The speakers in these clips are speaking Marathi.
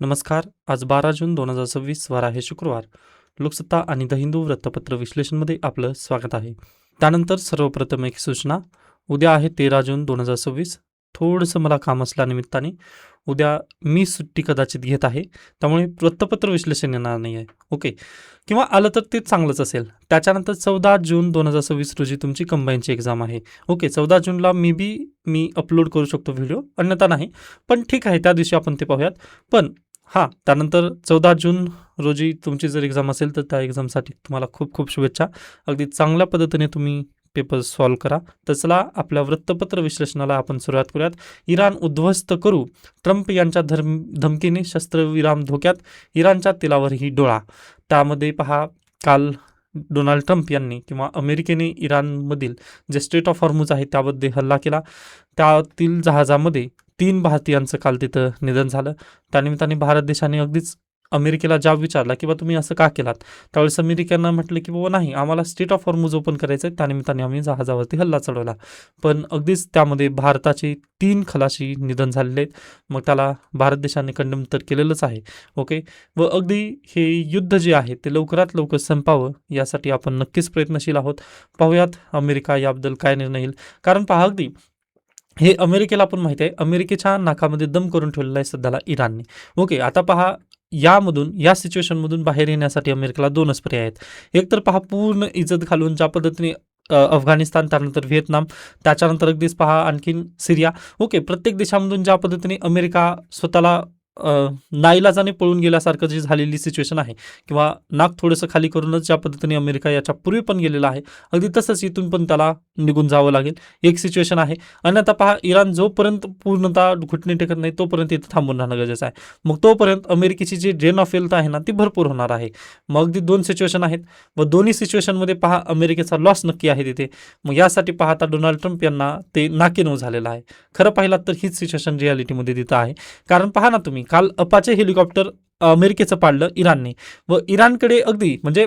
नमस्कार. आज 12 जून 2026 वार आहे शुक्रवार. लोकसत्ता आणि द हिंदू वृत्तपत्र विश्लेषणमध्ये आपलं स्वागत आहे. त्यानंतर सर्वप्रथम एक सूचना. उद्या आहे 13 जून 2026. थोडंसं मला काम असल्यानिमित्ताने उद्या मी सुट्टी कदाचित घेत आहे. त्यामुळे वृत्तपत्र विश्लेषण येणार नाही आहे. ओके, किंवा आलं तर ते चांगलंच असेल. त्याच्यानंतर 14 जून 2026 रोजी तुमची कंबाईनची एक्झाम आहे. ओके, 14 जूनला मी अपलोड करू शकतो व्हिडिओ, अन्यथा नाही. पण ठीक आहे, त्या दिवशी आपण ते पाहूयात. पण त्यानंतर 14 जून रोजी तुमची जर एक्झाम असेल तर त्या एक्झामसाठी तुम्हाला खूप खूप शुभेच्छा. अगदी चांगल्या पद्धतीने तुम्ही पेपर सॉल्व करा. तर चला आपल्या वृत्तपत्र विश्लेषणाला आपण सुरुवात करूयात. इराण उद्ध्वस्त करू, ट्रम्प यांच्या धमकीने शस्त्रविराम धोक्यात, इराणच्या तेलावरही डोळा. त्यामध्ये पहा, काल डोनाल्ड ट्रम्प यांनी किंवा अमेरिकेने इराणमधील जे स्ट्रेट ऑफ हॉर्मुझ आहे त्यामध्ये हल्ला केला. त्यातील जहाजामध्ये 3 भारतीयांचं काल तिथं निधन झालं. त्यानिमित्ताने भारत देशाने अगदीच अमेरिकेला जाब विचारला की बा तुम्ही असं का केलात. त्यावेळेस अमेरिकेनं म्हटलं की बाबा नाही, आम्हाला स्ट्रेट ऑफ हॉर्मुझ ओपन करायचं आहे, त्यानिमित्ताने आम्ही जहाजावरती हल्ला चढवला. पण अगदीच त्यामध्ये भारताचे 3 खलाशी निधन झालेले आहेत. मग त्याला भारत देशाने कंडेम तर केलेलंच आहे. ओके, व अगदी हे युद्ध जे आहे ते लवकरात लवकर संपावं यासाठी आपण नक्कीच प्रयत्नशील आहोत. पाहूयात अमेरिका याबद्दल काय निर्णय येईल. कारण पहा, अगदी हे अमेरिकेला पण माहिती आहे, अमेरिकेच्या नाकामध्ये दम करून ठेवलेला आहे सध्याला इराणने. ओके, आता पहा, या सिच्युएशनमधून बाहेर येण्यासाठी अमेरिकेला 2च पर्याय आहेत. एक तर पहा, पूर्ण इज्जत घालून ज्या पद्धतीने अफगाणिस्तान, त्यानंतर व्हिएतनाम, त्याच्यानंतर अगदीच पहा आणखीन सिरिया. ओके, प्रत्येक देशामधून ज्या पद्धतीने अमेरिका स्वतःला नाईलाजाने पळून गेल्यासारखं जी झालेली सिच्युएशन आहे, किंवा नाक थोडंसं खाली करूनच ज्या पद्धतीने अमेरिका याच्या पूर्वी पण गेलेला आहे, अगदी तसंच इथून पण त्याला निघून जावं लागेल, एक सिच्युएशन आहे. आणि आता पहा, इराण जोपर्यंत पूर्णतः घुटणे टेकत नाही तोपर्यंत इथं थांबून राहणं गरजेचं आहे. मग तोपर्यंत अमेरिकेची जी ड्रेन ऑफ वेल्थ आहे ना ती भरपूर होणार आहे. मग अगदी 2 सिच्युएशन आहेत व दोन्ही सिच्युएशनमध्ये पहा अमेरिकेचा लॉस नक्की आहे तिथे. मग यासाठी पाहता डोनाल्ड ट्रम्प यांना ते नाकीनऊ झालेलं आहे. खरं पाहिलात तर हीच सिच्युएशन रियालिटीमध्ये तिथं आहे. कारण पहा ना तुम्ही, काल अपाचे हेलिकॉप्टर अमेरिकेचं पाडलं इराणने, व इराणकडे अगदी म्हणजे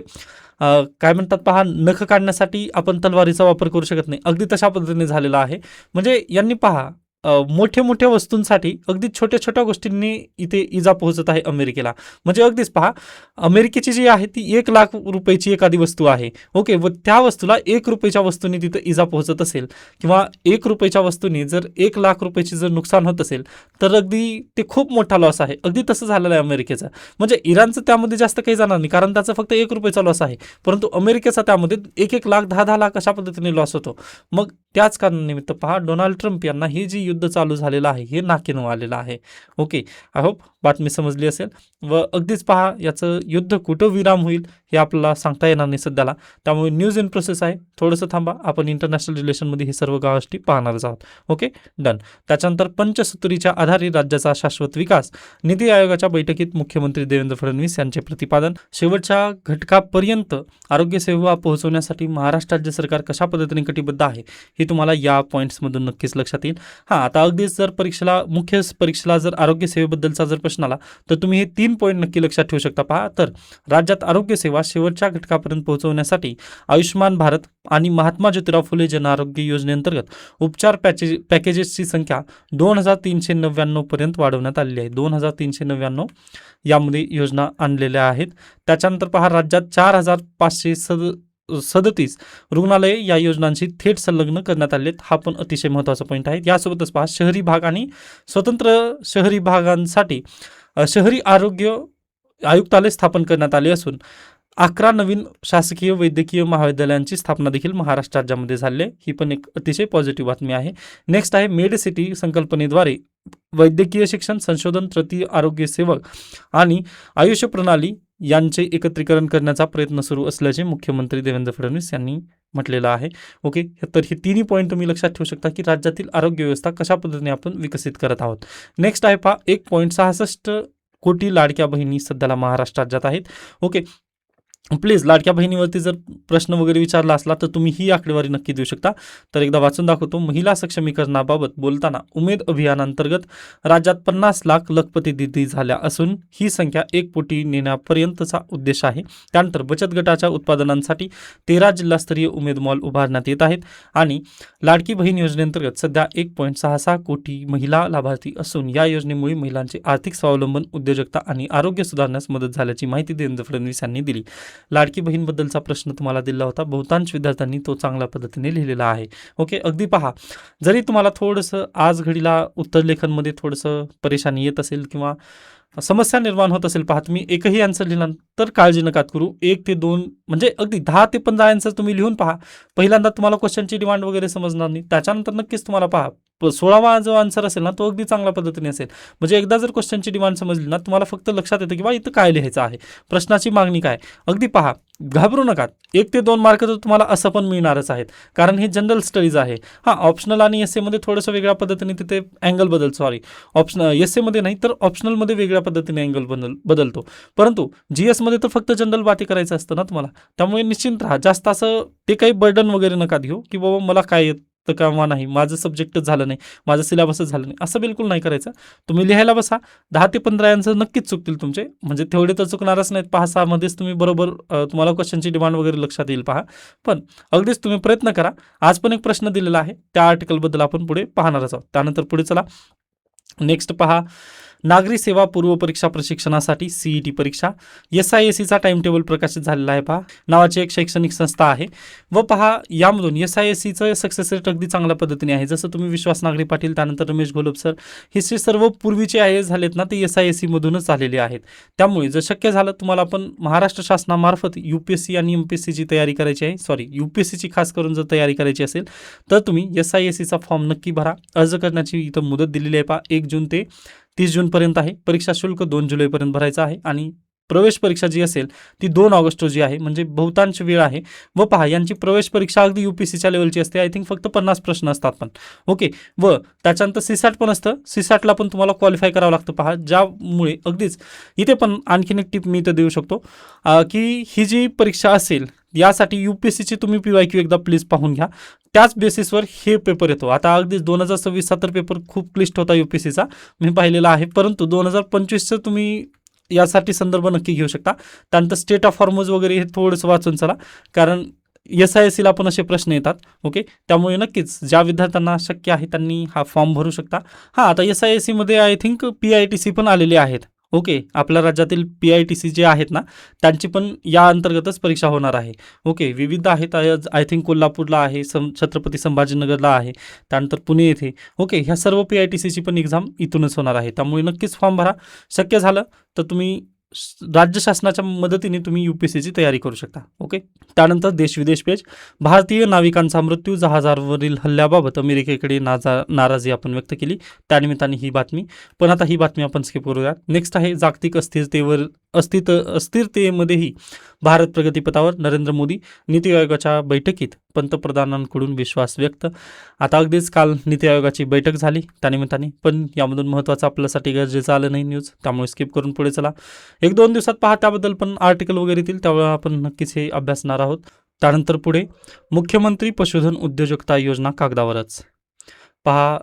काय म्हणतात पहा, नख काढण्यासाठी आपण तलवारीचा वापर करू शकत नाही, अगदी तशा पद्धतीने झालेला आहे. म्हणजे यांनी पहा, मोठ्या मोठ्या वस्तूंसाठी अगदी छोट्या छोट्या गोष्टींनी इथे इजा पोहोचत आहे अमेरिकेला. म्हणजे अगदीच पहा, अमेरिकेची जी आहे ती 1 लाख रुपयाची एखादी वस्तू आहे. ओके, व त्या वस्तूला 1 रुपयाच्या वस्तूने तिथं इजा पोहोचत असेल, किंवा 1 रुपयाच्या वस्तूने जर 1 लाख रुपयाची जर नुकसान होत असेल तर अगदी ते खूप मोठा लॉस आहे. अगदी तसं झालेलं आहे अमेरिकेचं. म्हणजे इराणचं त्यामध्ये जास्त काही जाणार नाही, कारण त्याचा फक्त 1 रुपयाचा लॉस आहे. परंतु अमेरिकेचा त्यामध्ये 1-1 लाख 10-10 लाख अशा पद्धतीने लॉस होतो. मग त्याच कारणानिमित्त पहा, डोनाल्ड ट्रम्प यांना हे जे युद्ध चालू झालेलं आहे हे नाकीनऊ आलेलं आहे. ओके, आय होप बातमी समजली असेल. व अगदीच पहा, याचं युद्ध कुठं विराम होईल हे आपल्याला सांगता येणार नाही सध्याला. त्यामुळे न्यूज इन प्रोसेस आहे, थोडंसं थांबा, आपण इंटरनॅशनल रिलेशनमध्ये हे सर्व गोष्टी पाहणारच आहोत. Okay, done. त्याच्यानंतर पंचसूत्रीच्या आधारे राज्याचा शाश्वत विकास, नीती आयोगाच्या बैठकीत मुख्यमंत्री देवेंद्र फडणवीस यांचे प्रतिपादन. शेवटच्या घटकापर्यंत आरोग्य सेवा पोहोचवण्यासाठी महाराष्ट्र राज्य सरकार कशा पद्धतीने कटिबद्ध आहे हे तुम्हाला या पॉईंट्समधून नक्कीच लक्षात येईल. आता अगदीच जर मुख्य परीक्षेला जर आरोग्य सेवेबद्दलचा जर प्रश्न आला तर तुम्ही हे 3 पॉईंट नक्की लक्षात ठेवू शकता. पहा, तर राज्यात आरोग्य सेवा शेवटच्या घटकापर्यंत पोहोचवण्यासाठी आयुष्यमान भारत आणि महात्मा ज्योतिराव फुले जन आरोग्य योजनेअंतर्गत उपचार पॅकेजेसची संख्या 2399 पर्यंत वाढवण्यात आलेली आहे. 2399 यामध्ये योजना आणलेल्या आहेत. त्याच्यानंतर पहा, राज्यात 4537 रुग्णालये या योजनांशी थेट संलग्न करण्यात आले आहेत. हा पण अतिशय महत्त्वाचा पॉईंट आहे. यासोबतच पहा, शहरी भाग आणि स्वतंत्र शहरी भागांसाठी शहरी आरोग्य आयुक्तालय स्थापन करण्यात आले असून 11 नवीन शासकीय वैद्यकीय महाविद्यालयांची स्थापना देखील महाराष्ट्र राज्यामध्ये झाली आहे. ही पण एक अतिशय पॉझिटिव्ह बातमी आहे. नेक्स्ट आहे, मेड सिटी संकल्पनेद्वारे वैद्यकीय शिक्षण, संशोधन, तृतीय आरोग्य सेवक आणि आयुष्य प्रणाली यांचे एकत्रीकरण करण्याचा प्रयत्न सुरू असल्याचे मुख्यमंत्री देवेंद्र फडणवीस यांनी म्हटलेलं आहे. ओके, तर हे 3 पॉईंट तुम्ही लक्षात ठेवू शकता की राज्यातील आरोग्य व्यवस्था कशा पद्धतीने आपण विकसित करत आहोत. नेक्स्ट आहे पहा, 1.66 कोटी लाडक्या बहिणी सध्याला महाराष्ट्र राज्यात आहेत. ओके, प्लीज लाडक्या बहिणीवरती जर प्रश्न वगैरे विचारला असला तर तुम्ही ही आकडेवारी नक्की देऊ शकता. तर एकदा वाचून दाखवतो. महिला सक्षमीकरणाबाबत बोलताना उमेद अभियानांतर्गत राज्यात 50 लाख लखपती दिदी झाल्या असून ही संख्या 1 कोटी नेण्यापर्यंतचा उद्देश आहे. त्यानंतर बचत गटाच्या उत्पादनांसाठी 13 जिल्हास्तरीय उमेद मॉल उभारण्यात येत आहेत आणि लाडकी बहीण योजनेअंतर्गत सध्या 1.66 कोटी महिला लाभार्थी असून या योजनेमुळे महिलांचे आर्थिक स्वावलंबन, उद्योजकता आणि आरोग्य सुधारण्यास मदत झाल्याची माहिती देवेंद्र फडणवीस यांनी दिली. लाडकी बहीणबद्दलचा प्रश्न तुम्हाला दिला होता. बहुतांश विद्यार्थ्यांनी तो चांगल्या पद्धतीने लिहिलेला आहे. ओके, अगदी पहा, जरी तुम्हाला थोडंसं आज घडीला उत्तरलेखनमध्ये थोडंसं परेशानी येत असेल किंवा समस्या निर्माण होत असेल, पहा तुम्ही एकही आन्सर लिहिला तर काळजी नका करू. 1 ते 2 म्हणजे अगदी 10 ते 15 आन्सर तुम्ही लिहून पहा. पहिल्यांदा तुम्हाला क्वेश्चनची डिमांड वगैरे समजणार नाही, त्याच्यानंतर नक्कीच तुम्हाला पहा 16वा जो आन्सर असेल ना तो अगदी चांगल्या पद्धतीने असेल. म्हणजे एकदा जर क्वेश्चनची डिमांड समजली ना तुम्हाला फक्त लक्षात येतं की बा इथं काय लिहायचं आहे, प्रश्नाची मागणी काय. अगदी पहा, घाबरू नका. 1 ते 2 मार्क तर तुम्हाला असं पण मिळणारच आहेत, कारण हे जनरल स्टडीज आहे. हां, ऑप्शनल आणि एसएमध्ये थोडंसं वेगळ्या पद्धतीने तिथे अँगल ऑप्शनल एसएमध्ये नाही तर ऑप्शनलमध्ये वेगळ्या पद्धतीने अँगल बदलतो. परंतु जीएसमध्ये तर फक्त जनरल बाती करायचं असतं ना तुम्हाला. त्यामुळे निश्चिंत राहा, जास्त असं ते काही बर्डन वगैरे नका देऊ की बाबा मला काय येतं किंवा नाही, माझं सब्जेक्टच झालं नाही, माझं सिलेबसच झालं नाही, असं बिलकुल नाही करायचं. तुम्ही लिहायला बसा. 10 ते 15 आन्सर नक्कीच चुकतील तुमचे, म्हणजे तेवढे तर चुकणारच नाहीत. 5-6 मध्येच तुम्ही बरोबर तुम्हाला क्वेश्चनची डिमांड वगैरे लक्षात येईल पहा. पण अगदीच तुम्ही प्रयत्न करा. आज पण एक प्रश्न दिलेला आहे, त्या आर्टिकलबद्दल आपण पुढे पाहणारच आहोत. त्यानंतर पुढे चला, नेक्स्ट पहा, नागरी सेवा पूर्व परीक्षा प्रशिक्षणासाठी CET परीक्षा SISCचा टाइम टेबल प्रकाशित झालेला आहे. पहा, नावाची एक शैक्षणिक संस्था आहे व पहा यामधून SISCचं सक्सेस रेट अगदी चांगल्या पद्धतीने आहे. जसं तुम्ही विश्वास नागरी पाटील, त्यानंतर रमेश घोलप सर, हे सर्व पूर्वीचे IAS झालेत ना ते SISC मधूनच झालेले आहेत. त्यामुळे जर शक्य झालं तुम्हाला पण महाराष्ट्र शासनामार्फत UPSC आणि MPSCची तयारी करायची आहे, UPSCची खास करून जर तयारी करायची असेल तर तुम्ही SISCचा फॉर्म नक्की भरा. अर्ज करण्याची इथं मुदत दिलेली आहे पहा, 1 जून ते 30 जूनपर्यंत आहे. परीक्षा शुल्क 2 जुलैपर्यंत भरायचं आहे आणि प्रवेश परीक्षा जी असेल ती 2 ऑगस्ट रोजी आहे, म्हणजे बहुतांश वेळ आहे. व पहा, यांची प्रवेश परीक्षा अगदी UPSCच्या लेवलची असते. आय थिंक फक्त 50 प्रश्न असतात पण. ओके, व त्याच्यानंतर CSAT पण असतं. CSATला पण तुम्हाला क्वालिफाय करावं लागतं पहा, ज्यामुळे अगदीच इथे पण आणखीन एक टिप मी इथं देऊ शकतो की ही जी परीक्षा असेल यासाठी UPSCची तुम्ही PYQ एकदा प्लीज पाहून घ्या. त्याच बेसिसवर हे पेपर येतो. आता अगदीच 2026चा तर पेपर खूप क्लिष्ट होता UPSCचा, मी पाहिलेला आहे. परंतु 2025चं तुम्ही यासाठी संदर्भ नक्की घेऊ शकता. त्यानंतर स्टेट ऑफ हॉर्मोज वगैरे हे थोडंसं वाचून चला, कारण SISCला पण असे प्रश्न येतात. ओके, त्यामुळे नक्कीच ज्या विद्यार्थ्यांना शक्य आहे त्यांनी हा फॉर्म भरू शकता. हां, आता SISCमध्ये आय थिंक PITC पण आलेले आहेत. ओके, आपल्या राज्यातील PITC जे आहेत ना त्यांची पण या अंतर्गतच परीक्षा होणार आहे. ओके, विविध आहेत. आय थिंक कोल्हापूरला आहे, छत्रपती संभाजीनगरला आहे, त्यानंतर पुणे येथे. ओके, ह्या सर्व PITCची पण एक्झाम इथूनच होणार आहे. त्यामुळे नक्कीच फॉर्म भरा. शक्य झालं तर तुम्ही राज्य शासनाच्या मदतीने तुम्ही UPSCची तयारी करू शकता. ओके, त्यानंतर देश विदेश पेज, भारतीय नाविकांचा मृत्यू, जहाजावरील हल्ल्याबाबत अमेरिकेकडे नाराजी आपण व्यक्त केली, त्यानिमित्ताने ही बातमी. पण आता ही बातमी आपण स्किप करूया. नेक्स्ट आहे, जागतिक अस्थिरतेमध्येही भारत प्रगतीपथावर, नरेंद्र मोदी, नीती आयोगाच्या बैठकीत पंतप्रधानांकडून विश्वास व्यक्त. आता अगदीच काल नीती आयोगाची बैठक झाली, त्यानिमित्ताने पण यामधून महत्त्वाचं आपल्यासाठी गरजेचं आलं नाही न्यूज, त्यामुळे स्किप करून पुढे चला. 1-2 दिवसात पहा, त्याबद्दल पण आर्टिकल वगैरे येतील, त्यावेळेला आपण नक्कीच हे अभ्यासणार आहोत. त्यानंतर पुढे, मुख्यमंत्री पशुधन उद्योजकता योजना कागदावरच. पहा,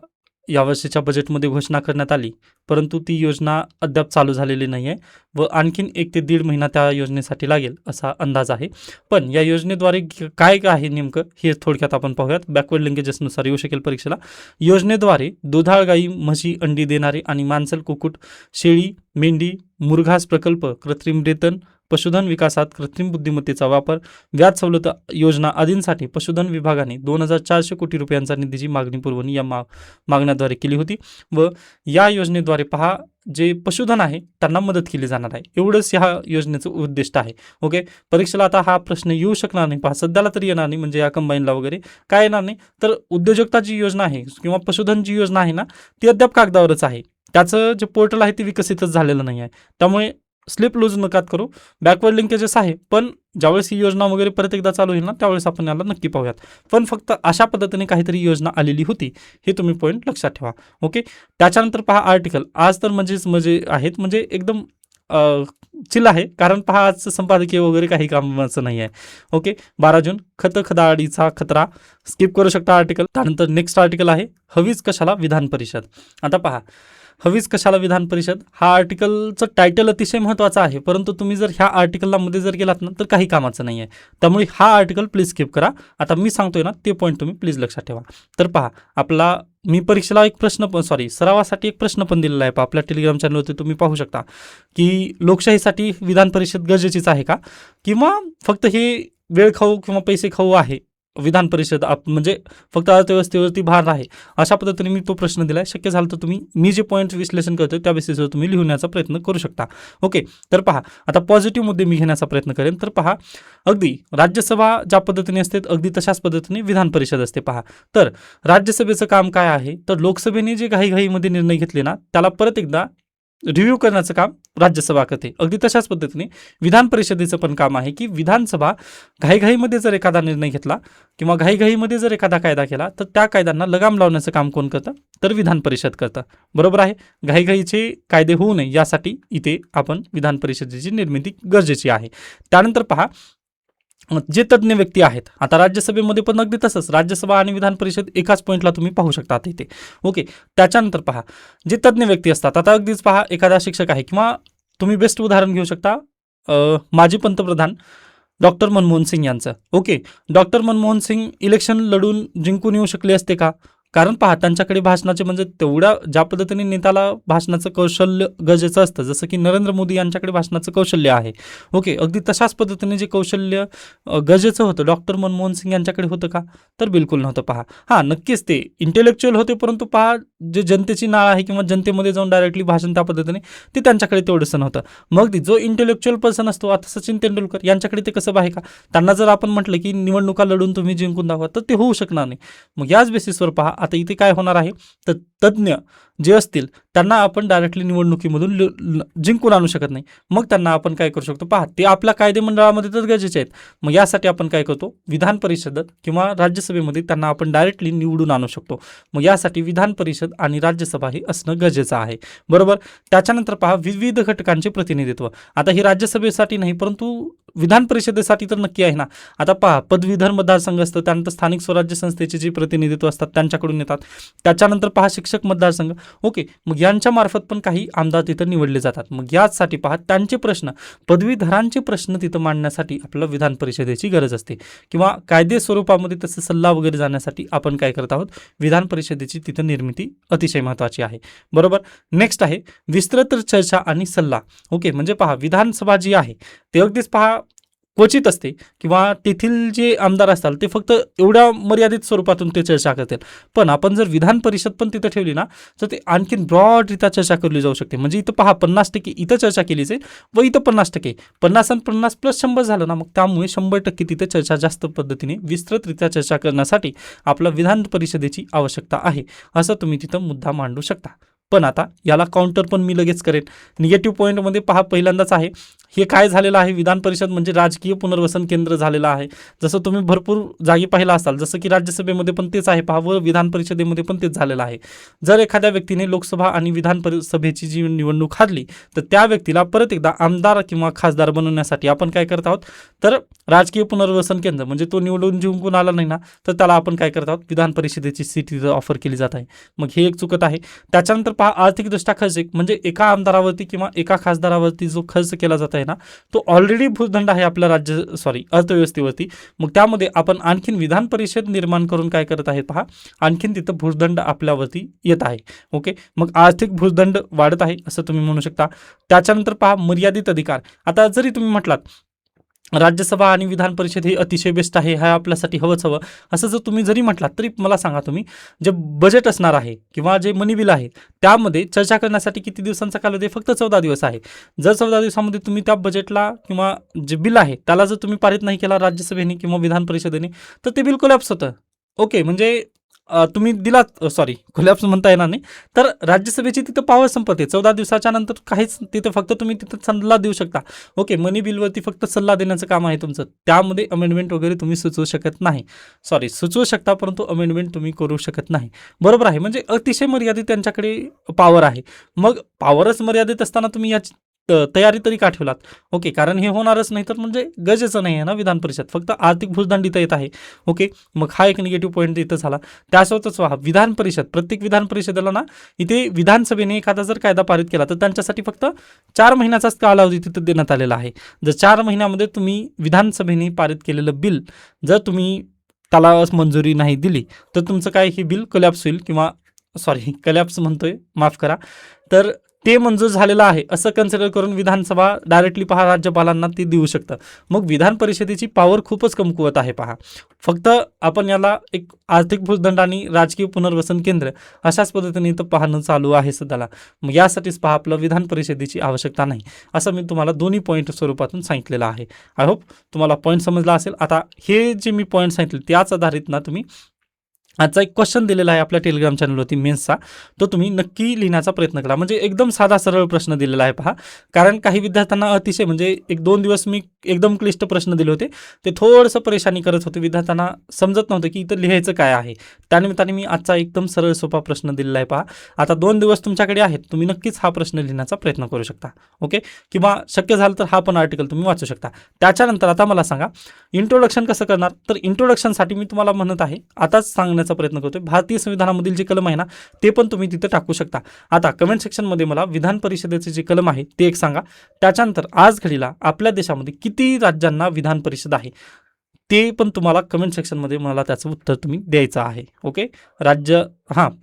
यावर्षीच्या बजेटमध्ये घोषणा करण्यात आली, परंतु ती योजना अद्याप चालू झालेली नाही आहे व आणखीन 1 ते 1.5 महिना त्या योजनेसाठी लागेल असा अंदाज आहे. पण या योजनेद्वारे काय आहे नेमकं हे थोडक्यात आपण पाहूयात. बॅकवर्ड लिंकेजेसनुसार येऊ शकेल परीक्षेला. योजनेद्वारे दुधाळ गाई, म्हशी, अंडी देणारे आणि मांसल, कुक्कुट, शेळी, मेंढी, मुरघास प्रकल्प, कृत्रिम रेतन, पशुधन विकासात कृत्रिम बुद्धिमत्तेचा वापर, व्याज सवलत योजना आदींसाठी पशुधन विभागाने 2,400 कोटी रुपयांचा निधीची मागणी पुरवणी या मागण्याद्वारे केली होती व या योजनेद्वारे पहा जे पशुधन आहे त्यांना मदत केली जाणार आहे. एवढंच ह्या योजनेचं उद्दिष्ट आहे. ओके, परीक्षेला आता हा प्रश्न येऊ शकणार नाही, पहा सध्याला तरी येणार नाही, म्हणजे या कंबाईनला वगैरे काय येणार नाही. तर उद्योजकता जी योजना आहे किंवा पशुधन जी योजना आहे ना ती अद्याप कागदावरच आहे. त्याचं जे पोर्टल आहे ते विकसितच झालेलं नाही आहे. त्यामुळे स्लिप लूज नका करू. बॅकवर्ड लिंकेजेस आहे, पण ज्यावेळेस ही योजना वगैरे परत एकदा चालू होईल ना त्यावेळेस आपण याला नक्की पाहूयात. पण फक्त अशा पद्धतीने काहीतरी योजना आलेली होती, हे तुम्ही पॉईंट लक्षात ठेवा. ओके, त्याच्यानंतर पहा आर्टिकल. आज तर म्हणजे आहेत, म्हणजे एकदम चिल आहे, कारण पहा आज संपादकीय वगैरे काही कामाचं नाही आहे. ओके, 12 जून खत खदाडीचा खतरा, स्किप करू शकता आर्टिकल. त्यानंतर नेक्स्ट आर्टिकल आहे हवीच कशाला विधान परिषद. आता पहा, हवीच कशाला विधान परिषद हा आर्टिकलचं टायटल अतिशय महत्त्वाचं आहे, परंतु तुम्ही जर ह्या आर्टिकलला मध्ये जर गेलात ना तर काही कामाचं नाही आहे. त्यामुळे हा आर्टिकल प्लीज स्किप करा. आता मी सांगतोय ना ते पॉईंट तुम्ही प्लीज लक्षात ठेवा. तर पहा, आपला मी परीक्षेला एक प्रश्न पण सरावासाठी एक प्रश्न पण दिलेला आहे. आपल्या टेलिग्राम चॅनलवरती तुम्ही पाहू शकता की लोकशाहीसाठी विधान परिषद गरजेचीच आहे का, किंवा फक्त हे वेळ खाऊ किंवा पैसे खाऊ आहे विधान परिषद, म्हणजे फक्त अर्थव्यवस्थेवरती भार आहे, अशा पद्धतीने मी तो प्रश्न दिला आहे. शक्य झालं तर तुम्ही मी जे पॉईंट विश्लेषण करतोय त्या बेसिसवर तुम्ही लिहण्याचा प्रयत्न करू शकता. ओके, तर पहा, आता पॉझिटिव्ह मुद्दे मी घेण्याचा प्रयत्न करेन. तर पहा, अगदी राज्यसभा ज्या पद्धतीने असते अगदी तशाच पद्धतीने विधान परिषद असते. पहा, तर राज्यसभेचं काम काय आहे, तर लोकसभेने जे घाईघाईमध्ये निर्णय घेतले ना त्याला परत एकदा रिव्ह्यू करण्याचं काम राज्यसभा करते. अगदी तशाच पद्धतीने विधान परिषदेचं पण काम आहे की विधानसभा घाईघाईमध्ये जर एखादा निर्णय घेतला किंवा घाईघाईमध्ये जर एखादा कायदा केला तर त्या कायद्यांना लगाम लावण्याचं काम कोण करतं, तर विधान परिषद करतं. बरोबर आहे. घाईघाईचे कायदे होऊ नये यासाठी इथे आपण विधान परिषदेची निर्मिती गरजेची आहे. त्यानंतर पहा, जे तज्ज्ञ व्यक्ती आहेत, आता राज्यसभेमध्ये पण अगदी तसंच राज्यसभा आणि विधान परिषद एकाच पॉईंटला तुम्ही पाहू शकता इथे. ओके, त्याच्यानंतर पहा, जे तज्ज्ञ व्यक्ती असतात, आता अगदीच पहा एखादा शिक्षक आहे, किंवा तुम्ही बेस्ट उदाहरण घेऊ शकता माजी पंतप्रधान डॉक्टर मनमोहन सिंग यांचं. Okay, doctor Manmohan Singh election लढून जिंकून येऊ शकले असते का, कारण पहा त्यांच्याकडे भाषणाचे म्हणजे तेवढ्या ज्या पद्धतीने नेत्याला भाषणाचं कौशल्य गरजेचं असतं, जसं की नरेंद्र मोदी यांच्याकडे भाषणाचं कौशल्य आहे. ओके, अगदी तशाच पद्धतीने जे कौशल्य गरजेचं होतं डॉक्टर मनमोहन सिंग यांच्याकडे होतं का, तर बिलकुल नव्हतं. पहा, हां नक्कीच ते इंटेलेक्च्युअल होते, परंतु पहा जे जनतेची नाळ आहे किंवा जनतेमध्ये जाऊन डायरेक्टली भाषण त्या पद्धतीने ते त्यांच्याकडे तेवढंसं नव्हतं. मग जो इंटेलेक्च्युअल पर्सन असतो, आता सचिन तेंडुलकर यांच्याकडे ते कसं आहे का, त्यांना जर आपण म्हटलं की निवडणुका लढून तुम्ही जिंकून दाखवा तर ते होऊ शकणार नाही. मग याच बेसिसवर पहा, आता इथे काय होणार आहे, तर तज्ज्ञ जे असतील त्यांना आपण डायरेक्टली निवडणुकीमधून जिंकून आणू शकत नाही. मग त्यांना आपण काय करू शकतो, पहा ते आपल्या कायदेमंडळामध्ये तर गरजेचे आहेत. मग यासाठी आपण काय करतो, विधान परिषदेत किंवा राज्यसभेमध्ये त्यांना आपण डायरेक्टली निवडून आणू शकतो. मग यासाठी विधान परिषद आणि राज्यसभा हे असणं गरजेचं आहे. बरोबर. त्याच्यानंतर पहा, विविध घटकांचे प्रतिनिधित्व. आता हे राज्यसभेसाठी नाही, परंतु विधान परिषदेसाठी तर नक्की आहे ना. आता पहा, पदवीधर मतदारसंघ असतं, त्यानंतर स्थानिक स्वराज्य संस्थेचे जे प्रतिनिधित्व असतात त्यांच्याकडून येतात. त्याच्यानंतर पहा, शिक्षक मतदारसंघ. ओके, मग यांच्या मार्फत पण काही आमदार तिथं निवडले जातात. मग याचसाठी पहा, त्यांचे प्रश्न, पदवीधरांचे प्रश्न तिथं मांडण्यासाठी आपल्याला विधान परिषदेची गरज असते, किंवा कायदे स्वरूपामध्ये तसं सल्ला वगैरे जाण्यासाठी आपण काय करत आहोत, विधान परिषदेची तिथं निर्मिती अतिशय महत्त्वाची आहे. बरोबर. नेक्स्ट आहे विस्तृत चर्चा आणि सल्ला. ओके, म्हणजे पहा, विधानसभा जी आहे ते अगदीच पहा क्वचित असते, किंवा तेथील जे आमदार असतात ते फक्त एवढ्या मर्यादित स्वरूपातून ते चर्चा करतील. पण आपण जर विधान परिषद पण तिथं ठेवली ना तर ते आणखीन ब्रॉडरित्या चर्चा केली जाऊ शकते. म्हणजे इथं पहा 50% इथं चर्चा केली जाईल व इथं 50%, 50 आणि 50 प्लस 100 झालं ना, मग त्यामुळे 100% तिथे चर्चा जास्त पद्धतीने विस्तृतरित्या चर्चा करण्यासाठी आपल्या विधान परिषदेची आवश्यकता आहे, असं तुम्ही तिथं मुद्दा मांडू शकता. पण आता याला काउंटर पण मी लगेच करेन. निगेटिव्ह पॉईंटमध्ये पहा, पहिल्यांदाच आहे हे काय झालेलं आहे, विधान परिषद म्हणजे राजकीय पुनर्वसन केंद्र झालेलं आहे. जसं तुम्ही भरपूर जागी पाहिला असाल, जसं की राज्यसभेमध्ये पण तेच आहे पहा, व विधान परिषदेमध्ये पण तेच झालेलं आहे. जर एखाद्या व्यक्तीने लोकसभा आणि विधान परिषदेची जी निवडणूक हारली तर त्या व्यक्तीला परत एकदा आमदार किंवा खासदार बनवण्यासाठी आपण काय करत आहोत, तर राजकीय पुनर्वसन केंद्र म्हणजे तो निवडून जिंकून आला नाही ना तर त्याला आपण काय करत आहोत, विधान परिषदेची सीट तिथं ऑफर केली जात आहे. मग हे एक चुकत आहे. त्याच्यानंतर पहा, आर्थिकदृष्ट्या खर्च म्हणजे एका आमदारावरती किंवा एका खासदारावरती जो खर्च केला जात आहे ना तो ऑलरेडी भूर्दंड आहे आपल्या अर्थव्यवस्थेवरती. मग त्यामध्ये आपण आणखीन विधान परिषद निर्माण करून काय करत आहे, पहा आणखीन तिथं भूर्दंड आपल्यावरती येत आहे. ओके, मग आर्थिक भूर्दंड वाढत आहे असं तुम्ही म्हणू शकता. त्याच्यानंतर पहा, मर्यादित अधिकार. आता जरी तुम्ही म्हटलात राज्यसभा आणि विधान परिषद हे अतिशय बेस्ट आहे, हा आपल्यासाठी हवंच हवं असं जर तुम्ही जरी म्हटलात तरी मला सांगा, तुम्ही जे बजेट असणार आहे किंवा जे मनी बिल आहे त्यामध्ये चर्चा करण्यासाठी किती दिवसांचा कालावधी, फक्त 14 दिवस आहे. जर 14 दिवसामध्ये तुम्ही त्या बजेटला किंवा जे बिल आहे त्याला जर तुम्ही पारित नाही केला राज्यसभेने किंवा विधान परिषदेने तर ते बिल कोलॅप्स होतं. ओके, म्हणजे तुम्ही दिलात कोलॅप्स म्हणता येणार नाही, तर राज्यसभेची तिथं पॉवर संपते 14 दिवसाच्या नंतर. काहीच तिथं फक्त तुम्ही तिथं सल्ला देऊ शकता. ओके, मनी बिलवरती फक्त सल्ला देण्याचं काम आहे तुमचं, त्यामध्ये अमेंडमेंट वगैरे तुम्ही सुचवू शकत नाही. सुचवू शकता परंतु अमेंडमेंट तुम्ही करू शकत नाही. बरोबर आहे. म्हणजे अतिशय मर्यादित त्यांच्याकडे पॉवर आहे. मग पॉवरच मर्यादित असताना तुम्ही तयारी तरी का ठेवलात? ओके, कारण हे होणारच नाही तर म्हणजे गरजेचं नाही आहे ना विधान परिषद, फक्त आर्थिक भुजदंड इथं येत आहे. ओके, मग हा एक निगेटिव्ह पॉईंट इथं झाला. त्यासोबतच विधान परिषद, प्रत्येक विधान परिषदेला ना इथे विधानसभेने एखादा जर कायदा पारित केला तर त्यांच्यासाठी फक्त 4 महिन्याचाच कालावधी तिथं देण्यात आलेला आहे. जर 4 महिन्यामध्ये तुम्ही विधानसभेने पारित केलेलं बिल जर तुम्ही त्याला मंजुरी नाही दिली तर तुमचं काय हे बिल कलॅप्स होईल, किंवा सॉरी कलॅप्स म्हणतोय, माफ करा, तर ते मंजूर झालेलं आहे असं कन्सिडर करून विधानसभा डायरेक्टली राज्यपालांना ते देऊ शकतं. मग विधान परिषदेची पॉवर खूपच कमकुवत आहे फक्त आपण याला एक आर्थिक भुजदंड आणि राजकीय पुनर्वसन केंद्र अशाच पद्धतीने इथं पाहणं चालू आहे सध्याला. मग यासाठीच आपलं विधान परिषदेची आवश्यकता नाही, असं मी तुम्हाला दोन्ही पॉईंट स्वरूपातून सांगितलेलं आहे. आय होप तुम्हाला पॉईंट समजला असेल. आता हे जे मी पॉईंट सांगितले त्याच आधारित ना तुम्ही आजचा एक क्वेश्चन दिलेला आहे आपल्या टेलिग्राम चॅनलवरती मेन्सचा, तो तुम्ही नक्की लिहिण्याचा प्रयत्न करा. म्हणजे एकदम साधा सरळ प्रश्न दिलेला आहे कारण काही विद्यार्थ्यांना अतिशय म्हणजे 1-2 दिवस मी एकदम क्लिष्ट प्रश्न दिले होते, ते थोडंसं परेशानी करत होते, विद्यार्थ्यांना समजत नव्हतं की इथं लिहायचं काय आहे. त्यानिमित्ताने मी आजचा एकदम सरळ सोपा प्रश्न दिलेला आहे आता 2 दिवस तुमच्याकडे आहेत, तुम्ही नक्कीच हा प्रश्न लिहिण्याचा प्रयत्न करू शकता. ओके, किंवा शक्य झालं तर हा पण आर्टिकल तुम्ही वाचू शकता. त्याच्यानंतर आता मला सांगा इंट्रोडक्शन कसं करणार. तर इंट्रोडक्शनसाठी मी तुम्हाला म्हणत आहे, आताच सांगण्याचा प्रयत्न करतोय, भारतीय संविधानामधील जे कलम आहे ना ते पण तुम्ही तिथे टाकू शकता. आता कमेंट सेक्शनमध्ये मला विधान परिषदेचे जे कलम आहे ते एक सांगा. त्याच्यानंतर आज घडीला आपल्या देशामध्ये किती राज्यांना विधान परिषद आहे ते पण तुम्हाला कमेंट सेक्शनमध्ये मला त्याचं उत्तर तुम्ही द्यायचं आहे. ओके,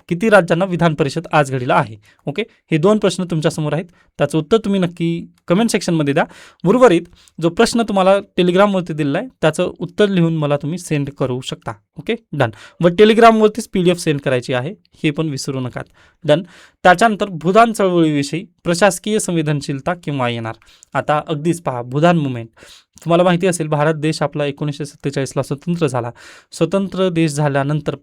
किती राज्यांना विधान परिषद आज घडीला आहे. ओके, हे 2 प्रश्न तुमच्यासमोर आहेत, त्याचं उत्तर तुम्ही नक्की कमेंट सेक्शनमध्ये द्या. उर्वरित जो प्रश्न तुम्हाला टेलिग्रामवरती दिलेला आहे त्याचं उत्तर लिहून मला तुम्ही सेंड करू शकता. Okay, done. व टेलिग्रामवरतीच PDF सेंड करायची आहे, हे पण विसरू नका. डन. त्याच्यानंतर भूदान चळवळीविषयी प्रशासकीय संवेदनशीलता केव्हा येणार. आता अगदीच भूदान मुवमेंट तुम्हाला माहिती असेल, भारत देश आपला 1947ला स्वतंत्र झाला. स्वतंत्र देश झाल्यानंतर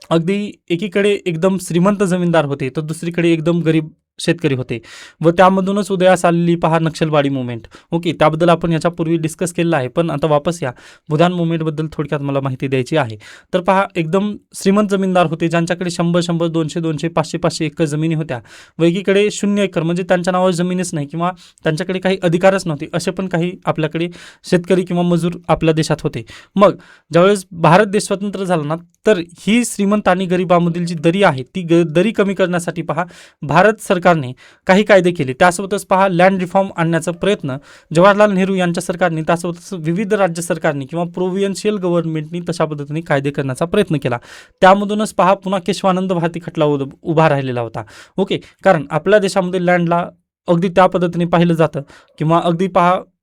अगदी एकीकडे एकदम श्रीमंत जमीनदार होते तर दुसरीकडे एकदम गरीब शेतकरी होते व त्यामधूनच उदयास आलेली नक्षलवादी मुवमेंट. ओके, त्याबद्दल आपण याच्यापूर्वी डिस्कस केलेलं आहे, पण आता वापस या भूदान मुवमेंटबद्दल थोडक्यात मला माहिती द्यायची आहे. तर एकदम श्रीमंत जमीनदार होते ज्यांच्याकडे 100, 200, 500 एकर जमिनी होत्या व एकीकडे 0 एकर म्हणजे त्यांच्या नावावर जमीनच नाही किंवा त्यांच्याकडे काही अधिकारच नव्हते, असे पण काही आपल्याकडे शेतकरी किंवा मजूर आपल्या देशात होते. मग ज्यावेळेस भारत देश स्वतंत्र झाला ना तर ही श्रीमंत आणि गरिबांमधील जी दरी आहे ती दरी कमी करण्यासाठी भारत सरकारने काही कायदे केले. त्यासोबतच लँड रिफॉर्म आणण्याचा प्रयत्न जवाहरलाल नेहरू यांच्या सरकारने, त्यासोबतच विविध राज्य सरकारने किंवा प्रोव्हिन्शियल गव्हर्नमेंटनी तशा पद्धतीने कायदे करण्याचा प्रयत्न केला. त्यामधूनच पुन्हा केशवानंद भारती खटला उभा राहिलेला होता. ओके, कारण आपल्या देशामध्ये लँडला अगदी त्या पद्धतीने पाहिलं जातं किंवा अगदी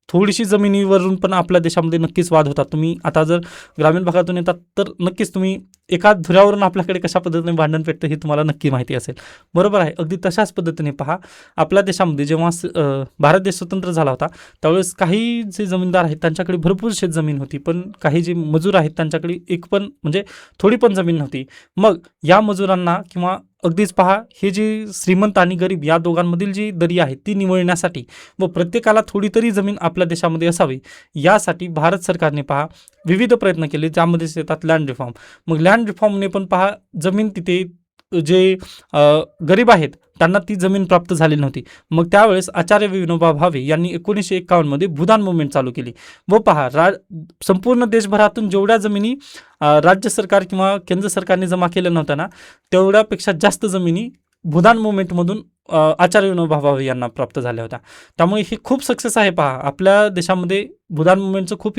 थोडीशी जमिनीवरून पण आपल्या देशामध्ये नक्कीच वाद होतात. तुम्ही आता जर ग्रामीण भागातून येतात तर नक्कीच तुम्ही एका धुऱ्यावरून आपल्याकडे कशा पद्धतीने भांडण पेटतं हे तुम्हाला नक्की माहिती असेल. बरोबर आहे. अगदी तशाच पद्धतीने आपल्या देशामध्ये जेव्हा भारत देश स्वतंत्र झाला होता त्यावेळेस काही जे जमीनदार आहेत त्यांच्याकडे भरपूर शेत जमीन होती, पण काही जे मजूर आहेत त्यांच्याकडे एक पण म्हणजे थोडी पण जमीन नव्हती. मग या मजुरांना किंवा अगदीच हे जे श्रीमंत आणि गरीब या दोघांमधील जी दरी आहे ती निवळण्यासाठी व प्रत्येकाला थोडी तरी जमीन आपल्या देशामध्ये असावी यासाठी भारत सरकारने विविध प्रयत्न केले, ज्यामध्ये येतात लँड रिफॉर्म. मग लँड रिफॉर्मने पण जमीन तिथे जे गरीब आहेत त्यांना ती जमीन प्राप्त झाली नव्हती. मग त्यावेळेस आचार्य विनोबा भावे यांनी 1951 मध्ये भूदान मुवमेंट चालू केली व संपूर्ण देशभरातून जेवढ्या जमिनी राज्य सरकार किंवा केंद्र सरकारने जमा केल्या नव्हत्या ना तेवढ्यापेक्षा जास्त जमिनी भूदान मुवमेंटमधून आचार्य विनोबा भावे यांना प्राप्त झाल्या होत्या. त्यामुळे हे खूप सक्सेस आहे आपल्या देशामध्ये भूदान मुवमेंटचं खूप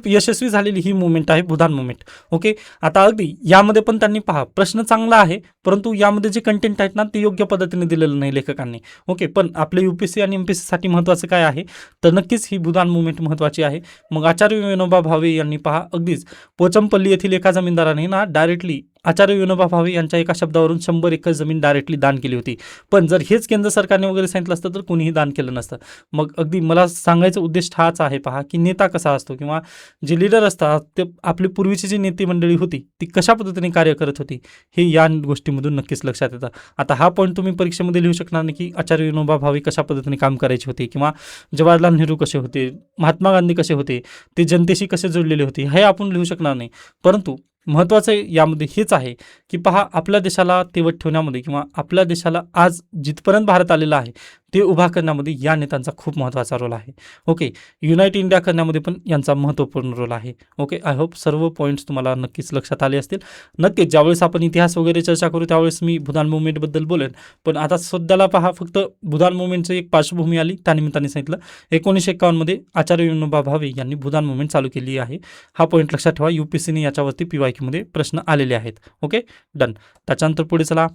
यशस्वी झालेली ही मुवमेंट आहे भूदान मुवमेंट. ओके, आता अगदी यामध्ये पण त्यांनी प्रश्न चांगला आहे परंतु यामध्ये जे कंटेंट आहेत ना ते योग्य पद्धतीने दिलेलं नाही लेखकांनी. ओके, पण आपले UPSC आणि MPSC साठी महत्त्वाचं काय आहे तर नक्कीच ही भूदान मुवमेंट महत्त्वाची आहे. मग आचार्य विनोबा भावे यांनी अगदीच पोचमपल्ली येथील एका जमीनदाराने ना डायरेक्टली आचार्य विनोबा भावे यांच्या एका शब्दावरून 100 एकर जमीन डायरेक्टली दान केली होती. पण जर हेच केंद्र सरकारने वगैरे सांगितलं असतं तर कोणीही दान केलं नसतं. मग अगदी मला सांगायचा उद्देश हाच आहे की नेता कसा असतो किंवा जे लीडर असतात ते आपली पूर्वीची जी नेते मंडळी होती ती कशा पद्धतीने कार्य करत होती हे या गोष्टीमधून नक्कीच लक्षात येतं. आता हा पॉईंट तुम्ही परीक्षेमध्ये लिहू शकणार नाही की आचार्य विनोबा भावे कशा पद्धतीने काम करायचे होते किंवा जवाहरलाल नेहरू कसे होते, महात्मा गांधी कसे होते, ते जनतेशी कसे जोडलेले होते हे आपण लिहू शकणार नाही. परंतु महत्त्वाचं यामध्ये हेच आहे की पहा, आपल्या देशाला तेवत ठेवण्यामध्ये किंवा आपल्या देशाला आज जिथपर्यंत भारत आलेला आहे ते उभा करण्यामध्ये या नेत्यांचा खूप महत्त्वाचा रोल आहे. ओके, युनाइट इंडिया करण्यामध्ये पण यांचा महत्त्वपूर्ण रोल आहे. ओके, आय होप सर्व पॉईंट्स तुम्हाला नक्कीच लक्षात आले असतील. नक्कीच ज्यावेळेस आपण इतिहास वगैरे चर्चा करू त्यावेळेस मी भूदान मुवमेंटबद्दल बोलेन, पण आता सध्याला पहा फक्त भूदान मुवमेंटची एक पार्श्वभूमी आली, त्यानिमित्ताने सांगितलं. 1951 आचार्य विनोबा भावे यांनी भूदान मुवमेंट चालू केली आहे. हा पॉईंट लक्षात ठेवा, UPSCने याच्यावरती PYQ मध्ये प्रश्न आलेले आहेत. Okay, done. त्याच्यानंतर पुढे चला.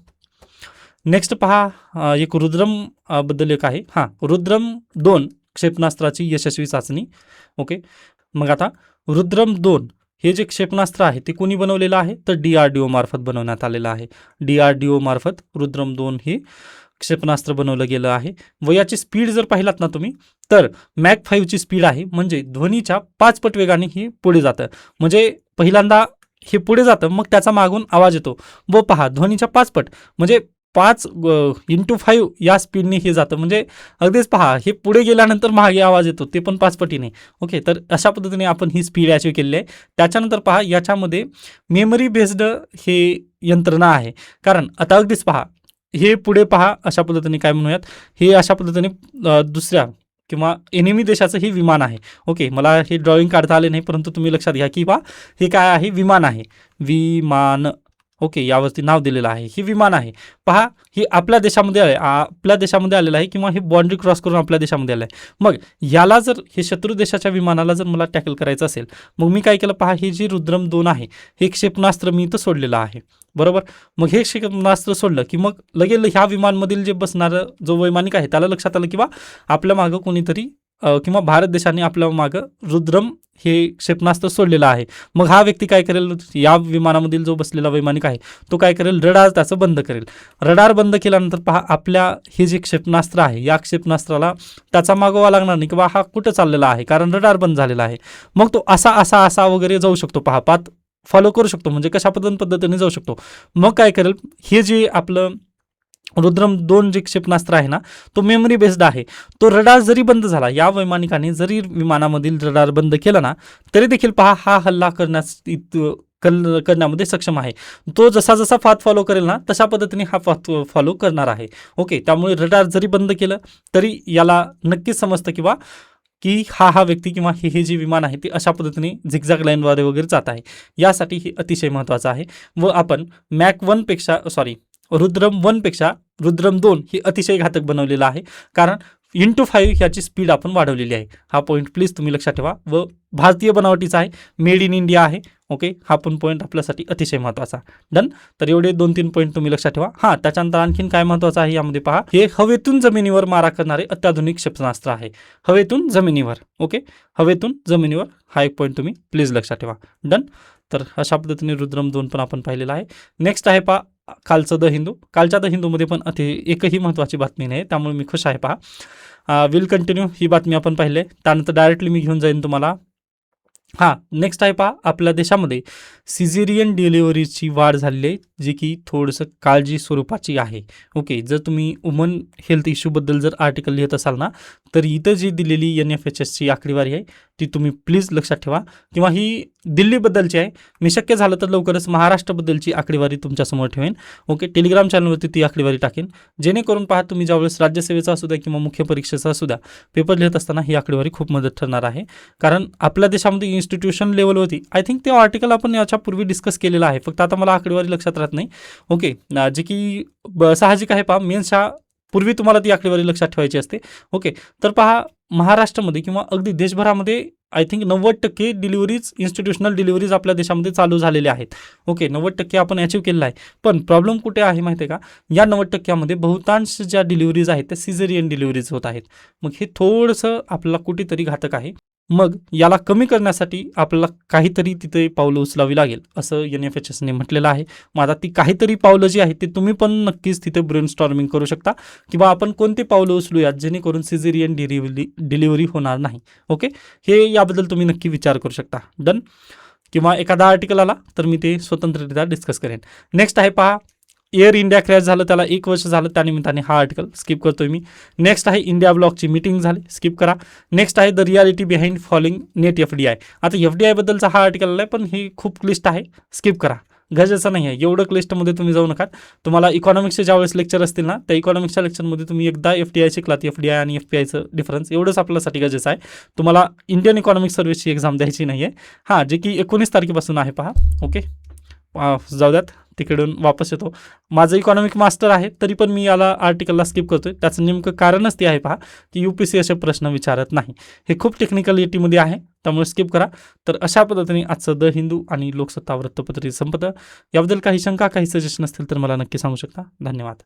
नेक्स्ट पहा, एक रुद्रम बद्दल एक आहे. रुद्रम 2 क्षेपणास्त्राची यशस्वी चाचणी. ओके, मग आता रुद्रम 2 हे जे क्षेपणास्त्र आहे ते कोणी बनवलेलं आहे, तर DRDO मार्फत बनवण्यात आलेलं आहे. DRDO मार्फत रुद्रम 2 हे क्षेपणास्त्र बनवलं गेलं आहे. व याची स्पीड जर पाहिलात ना तुम्ही, तर मॅक 5ची स्पीड आहे, म्हणजे ध्वनीच्या 5 पट वेगाने हे पुढे जातं. म्हणजे पहिल्यांदा हे पुढे जातं, मग त्याचा मागून आवाज येतो, व पहा ध्वनीच्या 5 पट म्हणजे 5x5 या स्पीडने हे जातं. म्हणजे अगदीच पहा, हे पुढे गेल्यानंतर मागे आवाज येतो, ते पण 5 पटीने. ओके, तर अशा पद्धतीने आपण ही स्पीड अचीव केलेली आहे. त्याच्यानंतर पहा, याच्यामध्ये मेमरी बेस्ड हे यंत्रणा आहे. कारण आता अगदीच पहा, हे पुढे पहा अशा पद्धतीने काय म्हणूयात, हे अशा पद्धतीने दुसऱ्या किंवा एनिमी देशाचं हे विमान आहे. ओके, मला हे ड्रॉइंग काढता आले नाही, परंतु तुम्ही लक्षात घ्या की पहा, हे काय आहे, विमान आहे, विमान. ओके, यावरती नाव दिलेलं आहे, हे विमान आहे. पहा, हे आपल्या देशामध्ये आलेलं आहे किंवा हे बाउंड्री क्रॉस करून आपल्या देशामध्ये आलं आहे. मग याला जर हे शत्रू देशाच्या विमानाला जर मला टॅकल करायचं असेल, मग मी काय केलं, पहा, हे जे रुद्रम 2 आहे हे क्षेपणास्त्र मी इथं सोडलेलं आहे. बरोबर, मग हे क्षेपणास्त्र सोडलं की मग लगेच ह्या विमानमधील जे बसणारं जो वैमानिक आहे त्याला लक्षात आलं की बा आपल्या मागं कोणीतरी किंवा भारत देशाने आपल्या मागं रुद्रम हे क्षेपणास्त्र सोडलेलं आहे. मग हा व्यक्ती काय करेल, या विमानामधील जो बसलेला वैमानिक आहे तो काय करेल, रडार त्याचं बंद करेल. रडार बंद केल्यानंतर पहा, आपल्या हे जे क्षेपणास्त्र आहे या क्षेपणास्त्राला त्याचा मागोवा लागणार नाही की बा हा कुठं चाललेला आहे, कारण रडार बंद झालेला आहे. मग तो असा वगैरे जाऊ शकतो, पहा पाथ फॉलो करू शकतो, म्हणजे कशा पद्धतीने जाऊ शकतो. मग काय करेल, हे जे आपलं रुद्रम 2 जे क्षेपणास्त्र आहे ना, तो मेमरी बेस्ड आहे. तो रडार जरी बंद झाला, या वैमानिकाने जरी विमानामधील रडार बंद केला ना, तरी देखील पहा हा हल्ला करण्यामध्ये सक्षम आहे. तो जसा पाथ फॉलो करेल ना, तशा पद्धतीने हा पाथ फॉलो करणार आहे. ओके, त्यामुळे रडार जरी बंद केलं तरी याला नक्कीच समजतं की हा व्यक्ती किंवा हे जे विमान आहे ते अशा पद्धतीने झिगझॅग लाईनद्वारे वगैरे जात आहे. यासाठी हे अतिशय महत्त्वाचं आहे. व आपण रुद्रम 1 पेक्षा रुद्रम 2 हे अतिशय घातक बनवलेलं आहे, कारण x5 ह्याची स्पीड आपण वाढवलेली आहे. हा पॉईंट प्लीज तुम्ही लक्षात ठेवा. व भारतीय बनावटीचा आहे, मेड इन इंडिया आहे. ओके, हा पण पॉईंट आपल्यासाठी अतिशय महत्त्वाचा. डन. तर एवढे 2-3 पॉईंट तुम्ही लक्षात ठेवा. त्याच्यानंतर आणखीन काय महत्त्वाचं आहे यामध्ये पहा, हे हवेतून जमिनीवर मारा करणारे अत्याधुनिक क्षेपणास्त्र आहे. हवेतून जमिनीवर. ओके, हवेतून जमिनीवर हा एक पॉईंट तुम्ही प्लीज लक्षात ठेवा. डन. तर अशा पद्धतीने रुद्रम 2 पण आपण पाहिलेला आहे. नेक्स्ट आहे पहा कालचं द हिंदू. कालच्या द हिंदूमध्ये पण एकही महत्त्वाची बातमी नाही, त्यामुळे मी खुश आहे. पहा, विल कंटिन्यू ही बातमी आपण पाहिली. त्यानंतर डायरेक्टली मी घेऊन जाईन तुम्हाला. नेक्स्ट आहे पहा, आपल्या देशामध्ये सिझेरियन डिलिव्हरीची वाढ झालेली आहे, जी की थोडंसं काळजी स्वरूपाची आहे. ओके, जर तुम्ही वुमन हेल्थ इश्यूबद्दल जर आर्टिकल लिहित असाल ना, तर इथं जी दिलेली NFHSची आकडेवारी आहे ती तुम्ही प्लीज लक्षात ठेवा, किंवा ही दिल्लीबद्दलची आहे. मी शक्य झालं तर लवकरच महाराष्ट्राबद्दलची आकडेवारी तुमच्यासमोर ठेवेन. ओके, टेलिग्राम चॅनलवरती ती आकडेवारी टाकेन, जेणेकरून पहा तुम्ही ज्यावेळेस राज्यसेवेचा असू द्या किंवा मुख्य परीक्षेचा असू द्या पेपर लिहित असताना ही आकडेवारी खूप मदत ठरणार आहे. कारण आपल्या देशामध्ये इन्स्टिट्यूशन लेवलवरती आय थिंक ते आर्टिकल आपण याच्यापूर्वी डिस्कस केलेलं आहे, फक्त आता मला आकडेवारी लक्षात राहत नाही. ओके, जे की साहजिक आहे. पहा, मेन्सच्या पूर्वी तुम्हाला ती आकडेवारी लक्षात ठेवायची असते. ओके, तर पहा महाराष्ट्रामध्ये किंवा अगदी देशभरामध्ये I think 90% deliveries, institutional deliveries आपल्या देशामध्ये चालू झालेल्या आहेत. ओके, 90% आपण अचीव केलेला आहे. पण प्रॉब्लेम कुठे आहे माहिती आहे का, या 90%मध्ये बहुतांश ज्या डिलिव्हरीज आहेत त्या सिझेरियन डिलिव्हरीज होत आहेत. मग हे थोडंसं आपल्याला कुठेतरी घातक आहे. मग याला कमी करण्यासाठी आपल्याला काहीतरी तिथे पावलं उचलावी लागेल, असं NFHSने म्हटलेलं आहे. मग आता ती काहीतरी पावलं जी आहेत ते तुम्ही पण नक्कीच तिथे ब्रेन स्टॉर्मिंग करू शकता, किंवा आपण कोणते पावलं उचलूयात जेणेकरून सिझेरियन डिलिव्हरी होणार नाही. ओके, हे याबद्दल तुम्ही नक्की विचार करू शकता. डन. किंवा एखादा आर्टिकल आला तर मी ते स्वतंत्ररित्या डिस्कस करेन. नेक्स्ट आहे पहा, एअर इंडिया क्रॅश झालं, त्याला 1 वर्ष झालं, त्यानिमित्ताने हा आर्टिकल स्किप करतोय मी. नेक्स्ट आहे इंडिया ब्लॉकची मीटिंग झाली, स्किप करा. नेक्स्ट आहे the reality behind following net FDI. आता FDI बद्दलचा हा आर्टिकल आहे, पण ही खूप क्लिष्ट आहे, स्किप करा, गरजेचं नाही आहे. एवढं क्लिष्टमध्ये तुम्ही जाऊ नका. तुम्हाला इकॉनॉमिक्सचे ज्यावेळेस लेक्चर असतील ना, त्या इकॉनॉमिक्सच्या लेक्चरमध्ये तुम्ही एकदा FDI शिकलात, FDI आणि FPIचं डिफरन्स, एवढंच आपल्यासाठी गरजेचं आहे. तुम्हाला इंडियन इकॉनॉमिक सर्व्हिसची एक्झाम द्यायची नाही आहे. हां, जे की 19 तारखेपासून आहे पहा. ओके, जाऊ द्यात, तिकडून वापस येतो. माझं इकॉनॉमिक मास्टर आहे, तरी पण मी याला आर्टिकलला स्किप करतोय. त्याचं नेमकं कारणच ते आहे पहा, की UPSC असे प्रश्न विचारत नाही. हे खूप टेक्निकलिटीमध्ये आहे, त्यामुळे स्किप करा. तर अशा पद्धतीने आजचं द हिंदू आणि लोकसत्ता वृत्तपत्र संपतं. याबद्दल काही शंका, काही सजेशन असतील तर मला नक्की सांगू शकता. धन्यवाद.